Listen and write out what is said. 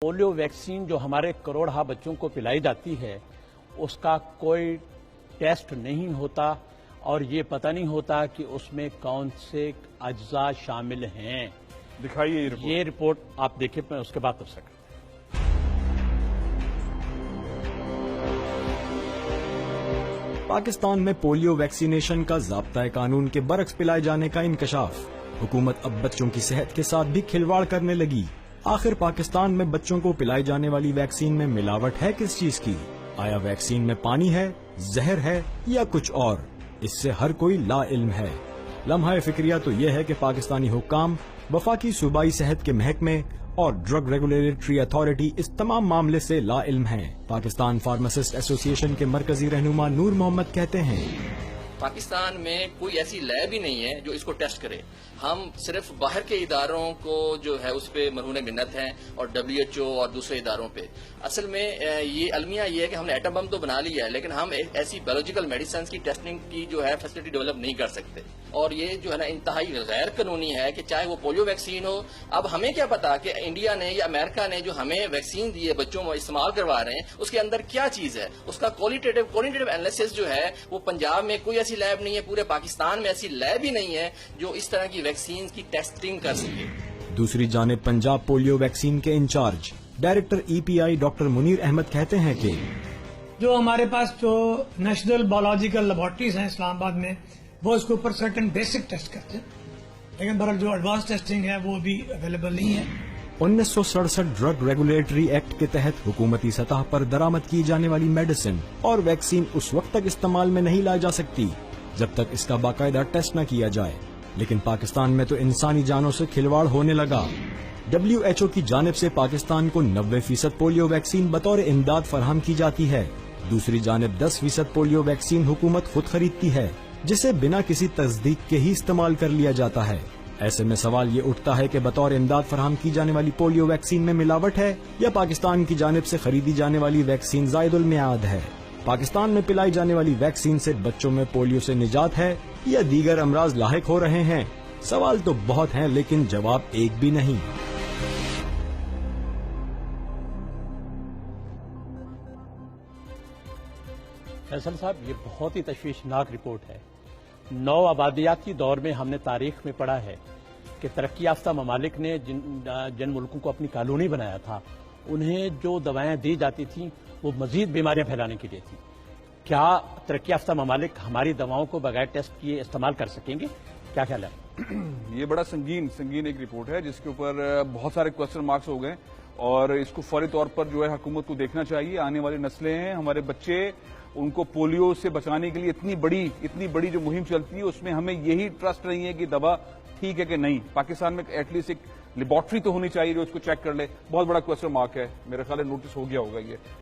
Polio vaccine जो हमारे करोड़हा बच्चों को पिलाई जाती है उसका कोई टेस्ट नहीं होता और ये पता नहीं होता कि उसमें कौन से अज्जा शामिल हैं। दिखाइए ये रिपोर्ट आप देखिए, मैं उसके बाद तफसील करता हूं। पाकिस्तान में पोलियो वैक्सीनेशन का ज़ाब्ता कानून के बरक्स पिलाए जाने का इंकशाफ। हुकूमत अब बच्चों की सेहत के साथ भी खिलवाड़ करने लगी। आखिर पाकिस्तान में बच्चों को पिलाई जाने वाली वैक्सीन में मिलावट है किस चीज की? आया वैक्सीन में पानी है, जहर है या कुछ और? इससे हर कोई ला इल्म है। लम्हा फिक्रिया तो यह है कि पाकिस्तानी हुक्काम, वफाकी सूबाई सेहत के महकमे और ड्रग रेगुलेटरी अथॉरिटी इस तमाम मामले से ला इल्म हैं। पाकिस्तान फार्मासिस्ट एसोसिएशन के मरकजी रहनुमा नूर मोहम्मद कहते हैं, पाकिस्तान में कोई ऐसी लैब ही नहीं है जो इसको टेस्ट करे। हम सिर्फ बाहर के इदारों को जो है उस पे मरहून मिन्नत हैं और WHO और दूसरे इदारों पे। असल में ये अलमिया ये है कि हमने एटम बम तो बना लिया है, लेकिन हम ऐसी बायोलॉजिकल मेडिसिन की टेस्टिंग की जो है फैसिलिटी डेवलप नहीं कर सकते। और ये जो है ना इंतहाई गैर कानूनी है कि चाहे वो पोलियो वैक्सीन हो। अब हमें क्या पता कि इंडिया ने या अमेरिका ने जो हमें वैक्सीन दी है बच्चों को इस्तेमाल करवा रहे हैं उसके अंदर क्या चीज है। उसका क्वालिटेटिव एनालिसिस जो है वो पंजाब में कोई ऐसी लैब नहीं है, पूरे पाकिस्तान में ऐसी लैब ही नहीं है जो इस तरह की वैक्सीन की टेस्टिंग कर सके। दूसरी जानिब पंजाब पोलियो वैक्सीन के incharge director EPI doctor Munir Ahmed कहते हैं कि जो हमारे पास जो नेशनल बायोलॉजिकल लेबोरेटरीज हैं इस्लामाबाद में, वो इसके ऊपर सर्टेन बेसिक टेस्ट करते हैं, लेकिन बहरहाल जो एडवांस टेस्टिंग है वो भी अवेलेबल नहीं है। 1967 ड्रग रेगुलेटरी एक्ट के तहत हुकूमती सतह पर दरामद की जाने वाली मेडिसिन और वैक्सीन उस वक्त तक इस्तेमाल में नहीं लाई जा सकती जब तक इसका बाकायदा टेस्ट न किया जाए। लेकिन पाकिस्तान में तो इंसानी जानों से खिलवाड़ होने लगा। WHO की जानिब से पाकिस्तान को 90% पोलियो वैक्सीन बतौर इमदाद फराहम की जाती है। दूसरी जानिब 10% पोलियो वैक्सीन हुकूमत खुद खरीदती है, जिसे बिना किसी तस्दीक के ही इस्तेमाल कर लिया जाता है। ऐसे में सवाल ये उठता है कि बतौर इमदाद फराहम की जाने वाली पोलियो वैक्सीन में मिलावट है या पाकिस्तान की जानिब से खरीदी जाने वाली वैक्सीन ज़ायदुल मियाद है। पाकिस्तान में पिलाई जाने वाली वैक्सीन से बच्चों में पोलियो से निजात है या दीगर अमराज लाहिक हो रहे हैं? सवाल तो बहुत हैं, लेकिन जवाब एक भी नहीं। फैसल साहब, ये बहुत ही तशवीशनाक रिपोर्ट है। नौ आबादियाती दौर में हमने तारीख में पढ़ा है कि तरक्की याफ्ता ममालिक ने जिन मुल्कों को अपनी कॉलोनी बनाया था उन्हें जो दवाएं दी जाती थीं वो मजीद बीमारियां फैलाने के लिए थी। क्या तरक्की याफ्ता ममालिक हमारी दवाओं को बगैर टेस्ट किए इस्तेमाल कर सकेंगे? क्या ख्याल है? ये बड़ा संगीन एक रिपोर्ट है जिसके ऊपर बहुत सारे क्वेश्चन मार्क्स हो गए और इसको फौरी तौर पर जो है हुकूमत को देखना चाहिए। आने वाली नस्लें हैं, हमारे बच्चे, उनको पोलियो से बचाने के लिए इतनी बड़ी जो मुहिम चलती है उसमें हमें यही ट्रस्ट नहीं है कि दवा ठीक है कि नहीं। पाकिस्तान में एटलीस्ट एक लेबोरेटरी तो होनी चाहिए जो इसको चेक कर ले। बहुत बड़ा क्वेश्चन मार्क है, मेरे ख्याल नोटिस हो गया होगा ये।